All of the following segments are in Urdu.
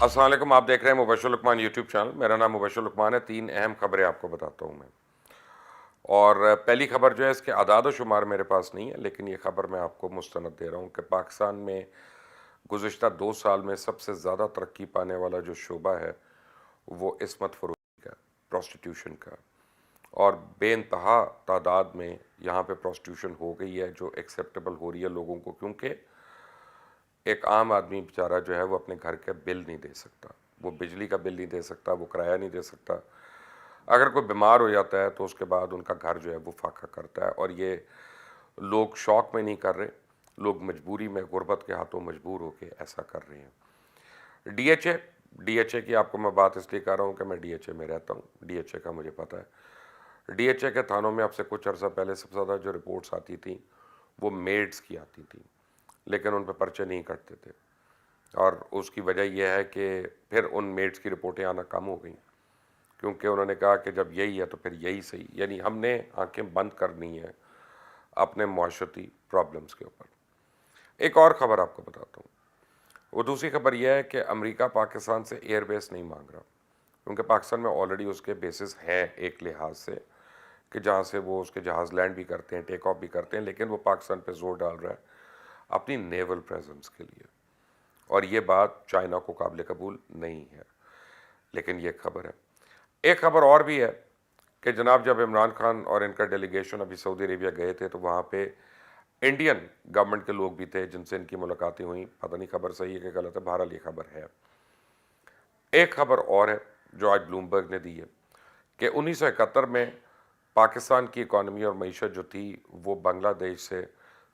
السلام علیکم، آپ دیکھ رہے ہیں مبشر لقمان یوٹیوب چینل. میرا نام مبشر لقمان ہے. 3 اہم خبریں آپ کو بتاتا ہوں میں. اور پہلی خبر جو ہے اس کے اعداد و شمار میرے پاس نہیں ہے، لیکن یہ خبر میں آپ کو مستند دے رہا ہوں کہ پاکستان میں گزشتہ 2 سال میں سب سے زیادہ ترقی پانے والا جو شعبہ ہے وہ عصمت فروشی کا، پروسٹیٹیوشن کا. اور بے انتہا تعداد میں یہاں پہ پروسٹیوشن ہو گئی ہے جو ایکسیپٹیبل ہو رہی ہے لوگوں کو، کیونکہ ایک عام آدمی بیچارہ جو ہے وہ اپنے گھر کا بل نہیں دے سکتا، وہ بجلی کا بل نہیں دے سکتا، وہ کرایہ نہیں دے سکتا. اگر کوئی بیمار ہو جاتا ہے تو اس کے بعد ان کا گھر جو ہے وہ فاقہ کرتا ہے. اور یہ لوگ شوق میں نہیں کر رہے، لوگ مجبوری میں غربت کے ہاتھوں مجبور ہو کے ایسا کر رہے ہیں. ڈی ایچ اے کی آپ کو میں بات اس لیے کر رہا ہوں کہ میں ڈی ایچ اے میں رہتا ہوں. ڈی ایچ اے کا مجھے پتہ ہے. ڈی ایچ اے کے تھانوں میں اب سے کچھ عرصہ پہلے سب سے زیادہ جو رپورٹس آتی تھیں وہ میڈز کی آتی تھیں، لیکن ان پہ پرچے نہیں کٹتے تھے. اور اس کی وجہ یہ ہے کہ پھر ان میڈز کی رپورٹیں آنا کم ہو گئیں، کیونکہ انہوں نے کہا کہ جب یہی ہے تو پھر یہی صحیح. یعنی ہم نے آنکھیں بند کرنی ہیں اپنے معاشرتی پرابلمز کے اوپر. ایک اور خبر آپ کو بتاتا ہوں. وہ دوسری خبر یہ ہے کہ امریکہ پاکستان سے ایئر بیس نہیں مانگ رہا، کیونکہ پاکستان میں آلریڈی اس کے بیسز ہیں ایک لحاظ سے کہ جہاں سے وہ اس کے جہاز لینڈ بھی کرتے ہیں، ٹیک آف بھی کرتے ہیں، لیکن وہ پاکستان پہ زور ڈال رہا ہے اپنی نیول پریزنس کے لیے. اور یہ بات چائنا کو قابل قبول نہیں ہے، لیکن یہ خبر ہے. ایک خبر اور بھی ہے کہ جناب جب عمران خان اور ان کا ڈیلیگیشن ابھی سعودی عربیہ گئے تھے تو وہاں پہ انڈین گورنمنٹ کے لوگ بھی تھے جن سے ان کی ملاقاتیں ہوئیں. پتہ نہیں خبر صحیح ہے کہ غلط ہے، بہرحال یہ خبر ہے. ایک خبر اور ہے جو آج بلومبرگ نے دی ہے کہ 1971 میں پاکستان کی اکانومی اور معیشت جو تھی وہ بنگلہ دیش سے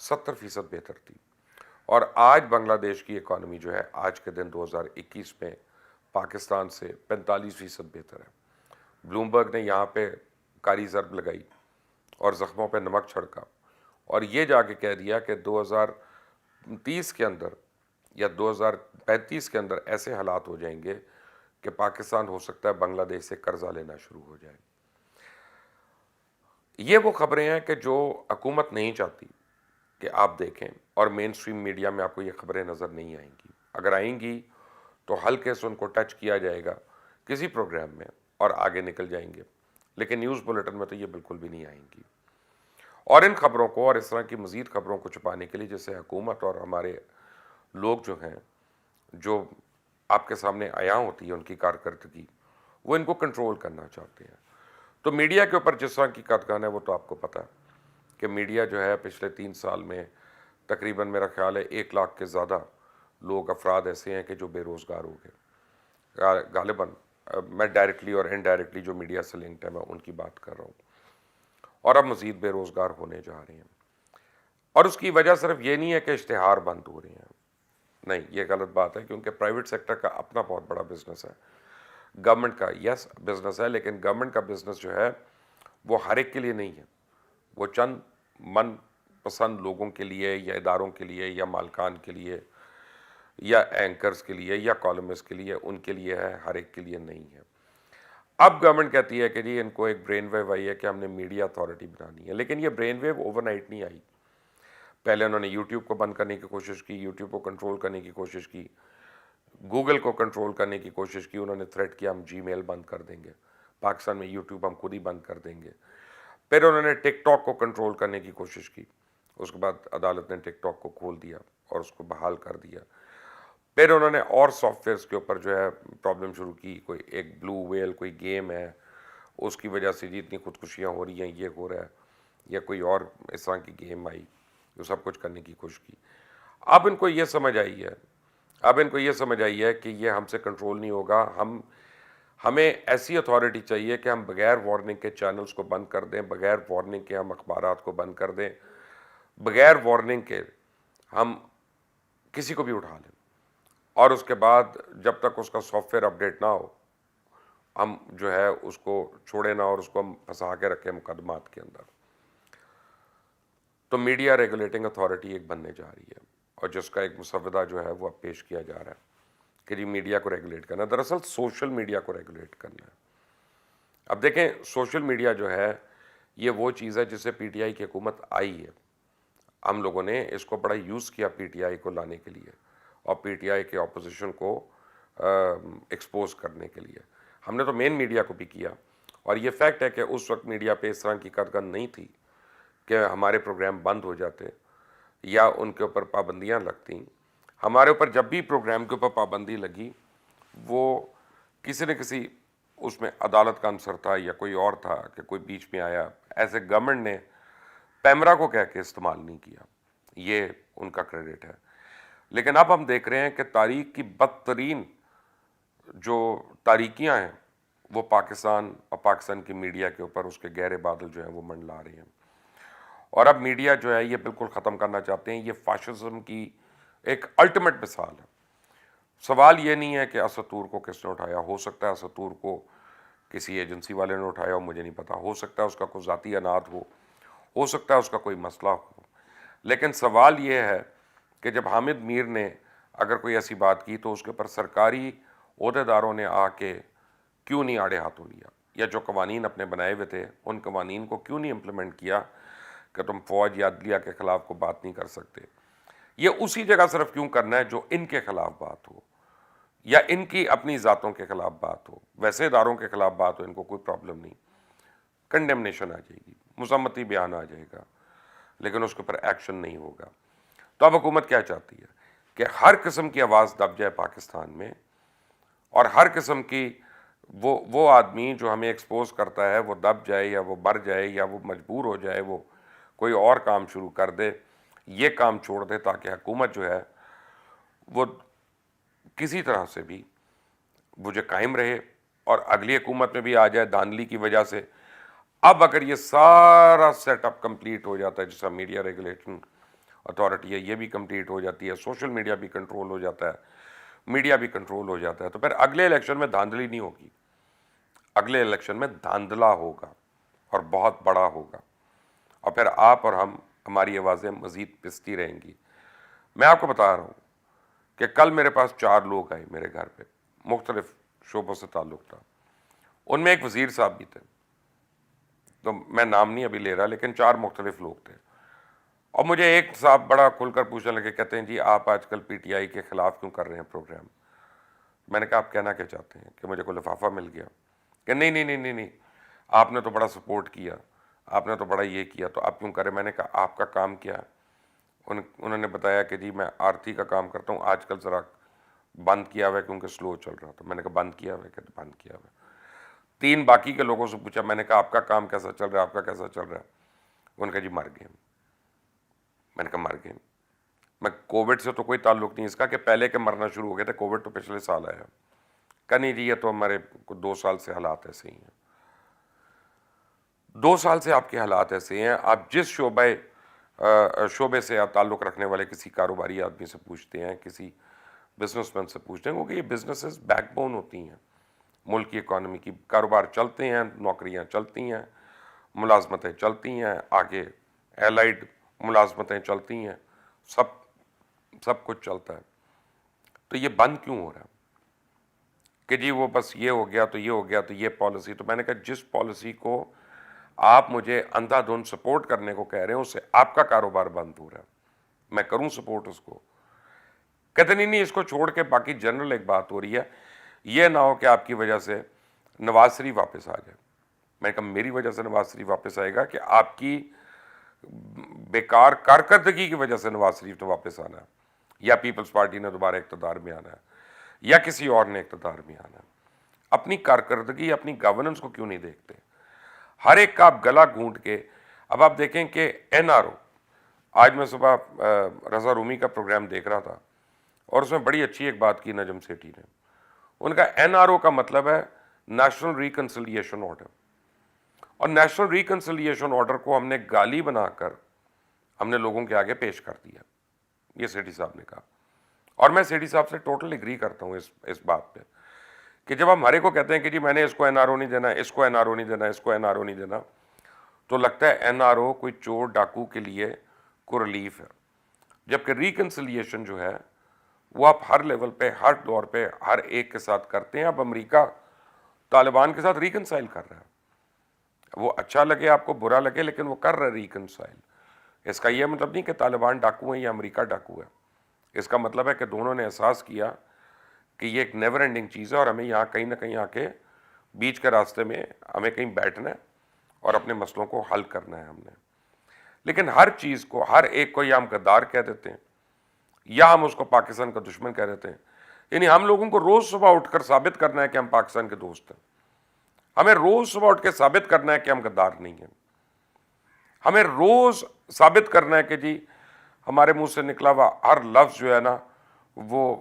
70% بہتر تھی. اور آج بنگلہ دیش کی اکانومی جو ہے آج کے دن 2021 میں پاکستان سے 45% بہتر ہے. بلومبرگ نے یہاں پہ کاری ضرب لگائی اور زخموں پہ نمک چھڑکا اور یہ جا کے کہہ دیا کہ 2030 کے اندر یا 2035 کے اندر ایسے حالات ہو جائیں گے کہ پاکستان ہو سکتا ہے بنگلہ دیش سے قرضہ لینا شروع ہو جائے. یہ وہ خبریں ہیں کہ جو حکومت نہیں چاہتی کہ آپ دیکھیں، اور مین سٹریم میڈیا میں آپ کو یہ خبریں نظر نہیں آئیں گی. اگر آئیں گی تو ہلکے سے ان کو ٹچ کیا جائے گا کسی پروگرام میں اور آگے نکل جائیں گے، لیکن نیوز بلیٹن میں تو یہ بالکل بھی نہیں آئیں گی. اور ان خبروں کو اور اس طرح کی مزید خبروں کو چھپانے کے لیے جیسے حکومت اور ہمارے لوگ جو ہیں، جو آپ کے سامنے عیاں ہوتی ہے ان کی کارکردگی، وہ ان کو کنٹرول کرنا چاہتے ہیں. تو میڈیا کے اوپر جس طرح کی قدغن ہے وہ تو آپ کو پتہ ہے کہ میڈیا جو ہے پچھلے 3 سال میں تقریباً میرا خیال ہے 1 لاکھ کے زیادہ لوگ افراد ایسے ہیں کہ جو بے روزگار ہو گئے. غالباً میں ڈائریکٹلی اور انڈائریکٹلی جو میڈیا سے لنکڈ ہے میں ان کی بات کر رہا ہوں، اور اب مزید بے روزگار ہونے جا رہے ہیں. اور اس کی وجہ صرف یہ نہیں ہے کہ اشتہار بند ہو رہے ہیں، نہیں، یہ غلط بات ہے، کیونکہ پرائیویٹ سیکٹر کا اپنا بہت بڑا بزنس ہے. گورنمنٹ کا یس بزنس ہے، لیکن گورنمنٹ کا بزنس جو ہے وہ ہر ایک کے لیے نہیں ہے. وہ چند من پسند لوگوں کے لیے یا اداروں کے لیے یا مالکان کے لیے یا اینکرز کے لیے یا کالمسٹ کے لیے، ان کے لیے ہے، ہر ایک کے لیے نہیں ہے. اب گورنمنٹ کہتی ہے کہ جی ان کو ایک برین ویو آئی ہے کہ ہم نے میڈیا اتھارٹی بنانی ہے، لیکن یہ برین ویو اوور نائٹ نہیں آئی. پہلے انہوں نے یوٹیوب کو بند کرنے کی کوشش کی، یوٹیوب کو کنٹرول کرنے کی کوشش کی، گوگل کو کنٹرول کرنے کی کوشش کی. انہوں نے تھریٹ کیا ہم جی میل بند کر دیں گے، پاکستان میں یوٹیوب ہم خود ہی بند کر دیں گے. پھر انہوں نے ٹک ٹاک کو کنٹرول کرنے کی کوشش کی، اس کے بعد عدالت نے ٹک ٹاک کو کھول دیا اور اس کو بحال کر دیا. پھر انہوں نے اور سافٹ ویئرس کے اوپر جو ہے پرابلم شروع کی. کوئی ایک بلو ویل کوئی گیم ہے، اس کی وجہ سے جتنی خودکشیاں ہو رہی ہیں یہ ہو رہا ہے، یا کوئی اور اس طرح کی گیم آئی جو سب کچھ کرنے کی کوشش کی. اب ان کو یہ سمجھ آئی ہے کہ یہ ہم سے کنٹرول نہیں ہوگا. ہمیں ایسی اتھارٹی چاہیے کہ ہم بغیر وارننگ کے چینلز کو بند کر دیں، بغیر وارننگ کے ہم اخبارات کو بند کر دیں، بغیر وارننگ کے ہم کسی کو بھی اٹھا لیں، اور اس کے بعد جب تک اس کا سافٹ ویئر اپڈیٹ نہ ہو ہم جو ہے اس کو چھوڑے نہ اور اس کو ہم پھنسا کے رکھیں مقدمات کے اندر. تو میڈیا ریگولیٹنگ اتھارٹی ایک بننے جا رہی ہے، اور جس کا ایک مسودہ جو ہے وہ اب پیش کیا جا رہا ہے کہ جی میڈیا کو ریگولیٹ کرنا ہے. دراصل سوشل میڈیا کو ریگولیٹ کرنا ہے. اب دیکھیں سوشل میڈیا جو ہے یہ وہ چیز ہے جس سے پی ٹی آئی کی حکومت آئی ہے. ہم لوگوں نے اس کو بڑا یوز کیا پی ٹی آئی کو لانے کے لیے، اور پی ٹی آئی کے اپوزیشن کو ایکسپوز کرنے کے لیے. ہم نے تو مین میڈیا کو بھی کیا, اور یہ فیکٹ ہے کہ اس وقت میڈیا پہ اس طرح کی قدغن نہیں تھی کہ ہمارے پروگرام بند ہو جاتے یا ان کے اوپر پابندیاں لگتیں. ہمارے اوپر جب بھی پروگرام کے اوپر پابندی لگی وہ کسی نہ کسی اس میں عدالت کا عنصر تھا یا کوئی اور تھا کہ کوئی بیچ میں آیا. ایسے گورنمنٹ نے پیمرا کو کہہ کے استعمال نہیں کیا, یہ ان کا کریڈٹ ہے. لیکن اب ہم دیکھ رہے ہیں کہ تاریخ کی بدترین جو تاریکیاں ہیں وہ پاکستان اور پاکستان کی میڈیا کے اوپر اس کے گہرے بادل جو ہیں وہ منڈلا رہے ہیں. اور اب میڈیا جو ہے یہ بالکل ختم کرنا چاہتے ہیں. یہ فاشزم کی ایک الٹیمیٹ مثال ہے. سوال یہ نہیں ہے کہ اسطور کو کس نے اٹھایا, ہو سکتا ہے اسطور کو کسی ایجنسی والے نے اٹھایا ہو, مجھے نہیں پتا, ہو سکتا ہے اس کا کوئی ذاتی انات ہو سکتا ہے اس کا کوئی مسئلہ ہو. لیکن سوال یہ ہے کہ جب حامد میر نے اگر کوئی ایسی بات کی تو اس کے اوپر سرکاری عہدیداروں نے آ کے کیوں نہیں آڑے ہاتھوں لیا, یا جو قوانین اپنے بنائے ہوئے تھے ان قوانین کو کیوں نہیں امپلیمنٹ کیا کہ تم فوج یا عدلیہ کے خلاف کو بات نہیں کر سکتے. یہ اسی جگہ صرف کیوں کرنا ہے جو ان کے خلاف بات ہو یا ان کی اپنی ذاتوں کے خلاف بات ہو. ویسے اداروں کے خلاف بات ہو ان کو کوئی پرابلم نہیں, کنڈیمنیشن آ جائے گی, مذمتی بیان آ جائے گا, لیکن اس کے اوپر ایکشن نہیں ہوگا. تو اب حکومت کیا چاہتی ہے کہ ہر قسم کی آواز دب جائے پاکستان میں, اور ہر قسم کی وہ آدمی جو ہمیں ایکسپوز کرتا ہے وہ دب جائے یا وہ مر جائے یا وہ مجبور ہو جائے وہ کوئی اور کام شروع کر دے, یہ کام چھوڑ دے, تاکہ حکومت جو ہے وہ کسی طرح سے بھی مجھے قائم رہے اور اگلی حکومت میں بھی آ جائے دھاندلی کی وجہ سے. اب اگر یہ سارا سیٹ اپ کمپلیٹ ہو جاتا ہے, جیسا میڈیا ریگولیشن اتھارٹی ہے یہ بھی کمپلیٹ ہو جاتی ہے, سوشل میڈیا بھی کنٹرول ہو جاتا ہے, میڈیا بھی کنٹرول ہو جاتا ہے, تو پھر اگلے الیکشن میں دھاندلی نہیں ہوگی, اگلے الیکشن میں دھاندلا ہوگا اور بہت بڑا ہوگا, اور پھر آپ اور ہماری آوازیں مزید پستی رہیں گی. میں آپ کو بتا رہا ہوں کہ کل میرے پاس 4 لوگ آئے میرے گھر پہ, مختلف شعبوں سے تعلق تھا. ان میں ایک وزیر صاحب بھی تھے, تو میں نام نہیں ابھی لے رہا, لیکن 4 مختلف لوگ تھے. اور مجھے ایک صاحب بڑا کھل کر پوچھنے لگے, کہتے ہیں جی آپ آج کل پی ٹی آئی کے خلاف کیوں کر رہے ہیں پروگرام. میں نے کہا آپ کہنا کیا چاہتے ہیں, کہ مجھے کوئی لفافہ مل گیا, کہ نہیں نہیں نہیں نہیں نہیں آپ نے تو بڑا سپورٹ کیا, آپ نے تو بڑا یہ کیا, تو آپ کیوں کریں. میں نے کہا آپ کا کام کیا ہے. انہوں نے بتایا کہ جی میں آرتی کا کام کرتا ہوں, آج کل ذرا بند کیا ہوا ہے کیونکہ سلو چل رہا تھا. میں نے کہا بند کیا ہوا ہے, کہ بند کیا ہوا ہے. 3 باقی کے لوگوں سے پوچھا, میں نے کہا آپ کا کام کیسا چل رہا ہے, آپ کا کیسا چل رہا ہے. انہوں نے کہا جی مر گئے. میں نے کہا مر گئے. میں کووڈ سے تو کوئی تعلق نہیں اس کا, کہ پہلے کے مرنا شروع ہو گئے تھے, کووڈ تو پچھلے سال آیا. کہا نہیں جی یہ تو ہمارے 2 سال سے حالات ایسے ہی ہیں. 2 سال سے آپ کے حالات ایسے ہیں. آپ جس شعبے سے آپ تعلق رکھنے والے کسی کاروباری آدمی سے پوچھتے ہیں, کسی بزنس مین سے پوچھتے ہیں, کیونکہ یہ بزنسز بیک بون ہوتی ہیں ملک کی اکانومی کی. کاروبار چلتے ہیں, نوکریاں چلتی ہیں, ملازمتیں چلتی ہیں, آگے ایلائڈ ملازمتیں چلتی ہیں, سب کچھ چلتا ہے. تو یہ بند کیوں ہو رہا ہے کہ جی وہ بس یہ ہو گیا تو یہ ہو گیا تو یہ پالیسی. تو میں نے کہا جس پالیسی کو آپ مجھے اندھا دھند سپورٹ کرنے کو کہہ رہے ہیں اس سے آپ کا کاروبار بند ہو رہا ہے, میں کروں سپورٹ اس کو. کہتے نہیں اس کو چھوڑ کے باقی جنرل ایک بات ہو رہی ہے, یہ نہ ہو کہ آپ کی وجہ سے نواز شریف واپس آ جائے. میں نے کہا میری وجہ سے نواز شریف واپس آئے گا کہ آپ کی بیکار کارکردگی کی وجہ سے نواز شریف نے واپس آنا ہے, یا پیپلز پارٹی نے دوبارہ اقتدار میں آنا ہے, یا کسی اور نے اقتدار میں آنا ہے. اپنی کارکردگی اپنی گورننس کو کیوں نہیں دیکھتے؟ ہر ایک کا آپ گلا گھونٹ کے. اب آپ دیکھیں کہ این آر او, آج میں صبح رضا رومی کا پروگرام دیکھ رہا تھا اور اس میں بڑی اچھی ایک بات کی نجم سیٹھی نے. ان کا این آر او کا مطلب ہے نیشنل ریکنسیلیشن آرڈر, اور نیشنل ریکنسیلیشن آرڈر کو ہم نے گالی بنا کر ہم نے لوگوں کے آگے پیش کر دیا, یہ سیٹھی صاحب نے کہا. اور میں سیٹھی صاحب سے ٹوٹل ایگری کرتا ہوں اس بات پہ کہ جب ہم ہمارے کو کہتے ہیں کہ جی میں نے اس کو این آر او نہیں دینا, اس کو این آر او نہیں دینا, اس کو این آر او نہیں دینا, تو لگتا ہے این آر او کوئی چور ڈاکو کے لیے کوئی ریلیف ہے. جبکہ ریکنسیلیشن جو ہے وہ آپ ہر لیول پہ, ہر دور پہ, ہر ایک کے ساتھ کرتے ہیں. اب امریکہ طالبان کے ساتھ ریکنسائل کر رہا ہے, وہ اچھا لگے آپ کو, برا لگے, لیکن وہ کر رہا ہے ریکنسائل. اس کا یہ مطلب نہیں کہ طالبان ڈاکو ہیں یا امریکہ ڈاکو ہے. اس کا مطلب ہے کہ دونوں نے احساس کیا کہ یہ ایک نیور اینڈنگ چیز ہے اور ہمیں یہاں کہیں نہ کہیں آ کے بیچ کے راستے میں ہمیں کہیں بیٹھنا ہے اور اپنے مسئلوں کو حل کرنا ہے ہم نے. لیکن ہر چیز کو، ہر ایک کو یا ہم غدار کہہ دیتے ہیں یا ہم اس کو پاکستان کا دشمن کہہ دیتے ہیں. یعنی ہم لوگوں کو روز صبح اٹھ کر ثابت کرنا ہے کہ ہم پاکستان کے دوست ہیں. ہمیں روز صبح اٹھ کے ثابت کرنا ہے کہ ہم غدار نہیں ہیں. ہمیں روز ثابت کرنا ہے کہ جی ہمارے منہ سے نکلا ہوا ہر لفظ جو ہے نا وہ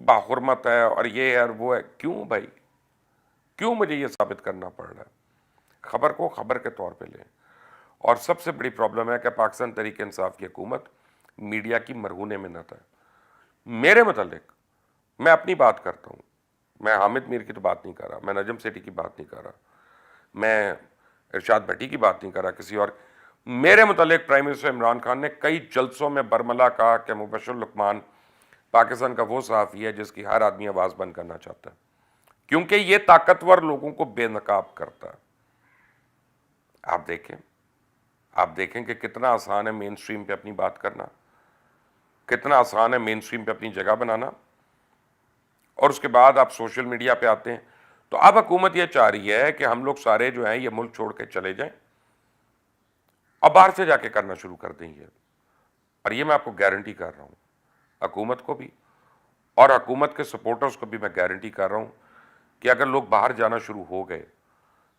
باحرمت ہے اور یہ ہے اور وہ ہے. کیوں بھائی، کیوں مجھے یہ ثابت کرنا پڑ رہا ہے؟ خبر کو خبر کے طور پہ لیں. اور سب سے بڑی پرابلم ہے کہ پاکستان تحریک انصاف کی حکومت میڈیا کی مرہون منت ہے. میرے متعلق میں اپنی بات کرتا ہوں، میں حامد میر کی تو بات نہیں کر رہا، میں نجم سیٹھی کی بات نہیں کر رہا، میں ارشاد بھٹی کی بات نہیں کر رہا، کسی اور. میرے متعلق پرائم منسٹر عمران خان نے کئی جلسوں میں برملا کہا کہ مبشر لقمان پاکستان کا وہ صحافی ہے جس کی ہر آدمی آواز بند کرنا چاہتا ہے، کیونکہ یہ طاقتور لوگوں کو بے نقاب کرتا ہے. آپ دیکھیں کہ کتنا آسان ہے مین سٹریم پہ اپنی بات کرنا، کتنا آسان ہے مین سٹریم پہ اپنی جگہ بنانا، اور اس کے بعد آپ سوشل میڈیا پہ آتے ہیں. تو اب حکومت یہ چاہ رہی ہے کہ ہم لوگ سارے جو ہیں یہ ملک چھوڑ کے چلے جائیں اور باہر سے جا کے کرنا شروع کر دیں یہ. اور یہ میں آپ کو گارنٹی کر رہا ہوں، حکومت کو بھی اور حکومت کے سپورٹرز کو بھی میں گارنٹی کر رہا ہوں کہ اگر لوگ باہر جانا شروع ہو گئے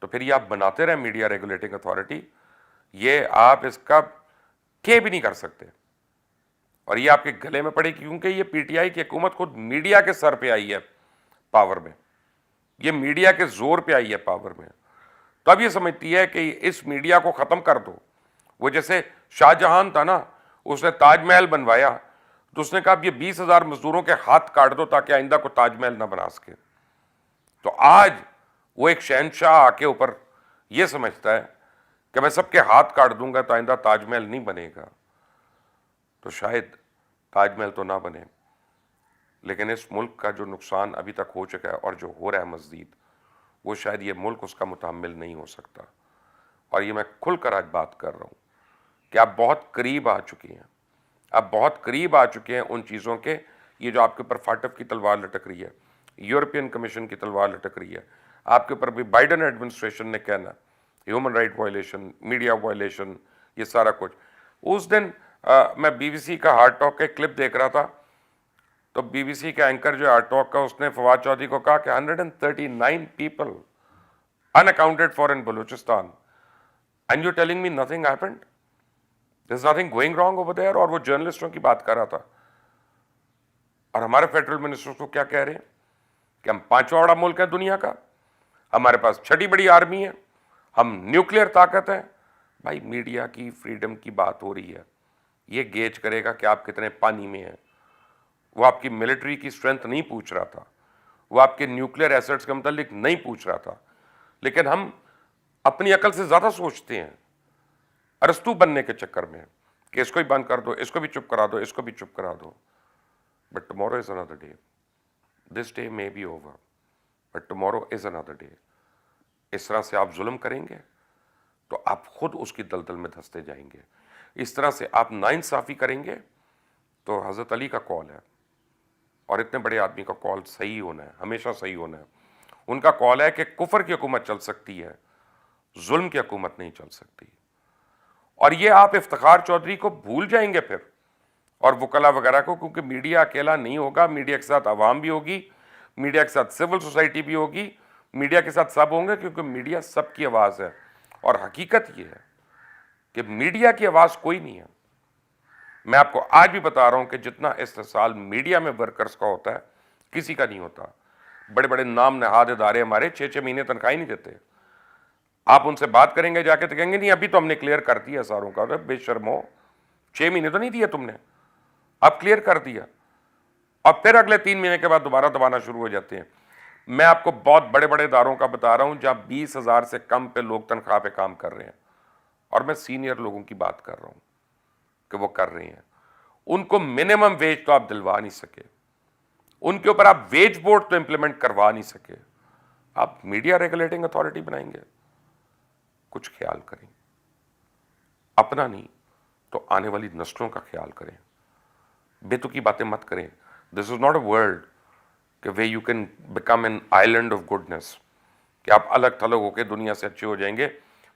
تو پھر یہ آپ بناتے رہیں میڈیا ریگولیٹنگ اتھارٹی، یہ آپ اس کا کہ بھی نہیں کر سکتے اور یہ آپ کے گلے میں پڑے، کیونکہ یہ پی ٹی آئی کی حکومت خود میڈیا کے سر پہ آئی ہے پاور میں، یہ میڈیا کے زور پہ آئی ہے پاور میں. تو اب یہ سمجھتی ہے کہ اس میڈیا کو ختم کر دو. وہ جیسے شاہ جہان تھا نا، اس نے تاج محل بنوایا تو اس نے کہا اب یہ 20,000 مزدوروں کے ہاتھ کاٹ دو تاکہ آئندہ کو تاج محل نہ بنا سکے. تو آج وہ ایک شہنشاہ آ کے اوپر یہ سمجھتا ہے کہ میں سب کے ہاتھ کاٹ دوں گا تو آئندہ تاج محل نہیں بنے گا. تو شاید تاج محل تو نہ بنے، لیکن اس ملک کا جو نقصان ابھی تک ہو چکا ہے اور جو ہو رہا ہے مزید، وہ شاید یہ ملک اس کا متحمل نہیں ہو سکتا. اور یہ میں کھل کر آج بات کر رہا ہوں کہ آپ بہت قریب آ چکے ہیں، آپ بہت قریب آ چکے ہیں ان چیزوں کے. یہ جو آپ کے اوپر فاٹف کی تلوار لٹک رہی ہے، یورپین کمیشن کی تلوار لٹک رہی ہے، آپ کے اوپر بھی بائیڈن ایڈمنسٹریشن نے کہنا human right violation, media violation, یہ سارا کچھ. اس دن میں بی بی سی کا ہارٹ ٹاک کا ایک کلپ دیکھ رہا تھا، تو بی بی سی کا اینکر جو ہارٹ ٹاک کا، اس نے فواد چودھری کو کہا کہ 139 people unaccounted for in Balochistan and you're telling me nothing happened? There's nothing going wrong over there. اور وہ جرنلسٹوں کی بات کر رہا تھا. اور ہمارے فیڈرل منسٹر کو کیا کہہ رہے ہیں کہ ہم 5واں بڑا ملک ہے دنیا کا، ہمارے پاس 6ٹھی بڑی آرمی ہے، ہم نیوکلیئر طاقت ہیں. بھائی میڈیا کی فریڈم کی بات ہو رہی ہے، یہ گیج کرے گا کہ آپ کتنے پانی میں ہیں. وہ آپ کی ملٹری کی اسٹرینتھ نہیں پوچھ رہا تھا، وہ آپ کے نیوکلیئر ایسٹس کے متعلق نہیں پوچھ رہا تھا. لیکن ہم اپنی عقل سے زیادہ سوچتے ہیں ارسطو بننے کے چکر میں کہ اس کو ہی بند کر دو، اس کو بھی چپ کرا دو، اس کو بھی چپ کرا دو. But tomorrow is another day. This day may be over, but tomorrow is another day. اس طرح سے آپ ظلم کریں گے تو آپ خود اس کی دلدل میں دھنستے جائیں گے. اس طرح سے آپ ناانصافی کریں گے تو حضرت علی کا کال ہے، اور اتنے بڑے آدمی کا کال صحیح ہونا ہے، ہمیشہ صحیح ہونا ہے. ان کا کال ہے کہ کفر کی حکومت چل سکتی ہے، ظلم کی حکومت نہیں چل سکتی. اور یہ آپ افتخار چودھری کو بھول جائیں گے پھر، اور وکلا وغیرہ کو، کیونکہ میڈیا اکیلا نہیں ہوگا، میڈیا کے ساتھ عوام بھی ہوگی، میڈیا کے ساتھ سول سوسائٹی بھی ہوگی، میڈیا کے ساتھ سب ہوں گے، کیونکہ میڈیا سب کی آواز ہے. اور حقیقت یہ ہے کہ میڈیا کی آواز کوئی نہیں ہے. میں آپ کو آج بھی بتا رہا ہوں کہ جتنا استحصال میڈیا میں ورکرز کا ہوتا ہے کسی کا نہیں ہوتا. بڑے بڑے نام نہاد ادارے ہمارے 6 مہینے تنخواہ نہیں دیتے. آپ ان سے بات کریں گے جا کے تو کہیں گے نہیں ابھی تو ہم نے کلیئر کر دیا ساروں کا. بے شرمو، 6 مہینے تو نہیں دیا تم نے، اب کلیئر کر دیا، اور پھر اگلے 3 مہینے کے بعد دوبارہ دبانا شروع ہو جاتے ہیں. میں آپ کو بہت بڑے بڑے اداروں کا بتا رہا ہوں جہاں 20,000 سے کم پہ لوگ تنخواہ پہ کام کر رہے ہیں، اور میں سینئر لوگوں کی بات کر رہا ہوں کہ وہ کر رہے ہیں. ان کو منیمم ویج تو آپ دلوا نہیں سکے، ان کے اوپر آپ ویج بورڈ تو امپلیمنٹ کروا نہیں سکے. آپ میڈیا ریگولیٹنگ اتھارٹی بنائیں گے؟ کچھ خیال کریں، اپنا نہیں تو آنے والی نسلوں کا خیال کریں. بے تکی باتیں مت کریں. دس از ناٹ اے ورلڈ کہ way you can become an island of goodness, کہ آپ الگ تھلگ ہو کے دنیا سے اچھے ہو جائیں گے.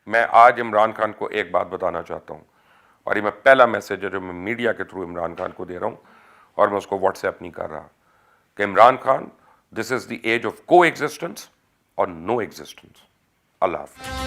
میں آج عمران خان کو ایک بات بتانا چاہتا ہوں، اور یہ میں پہلا میسج ہے جو میں میڈیا کے تھرو عمران خان کو دے رہا ہوں، اور میں اس کو واٹس ایپ نہیں کر رہا، کہ عمران خان، دس از دی ایج آف کو ایگزسٹنس اور نو ایگزسٹنس. اللہ حافظ.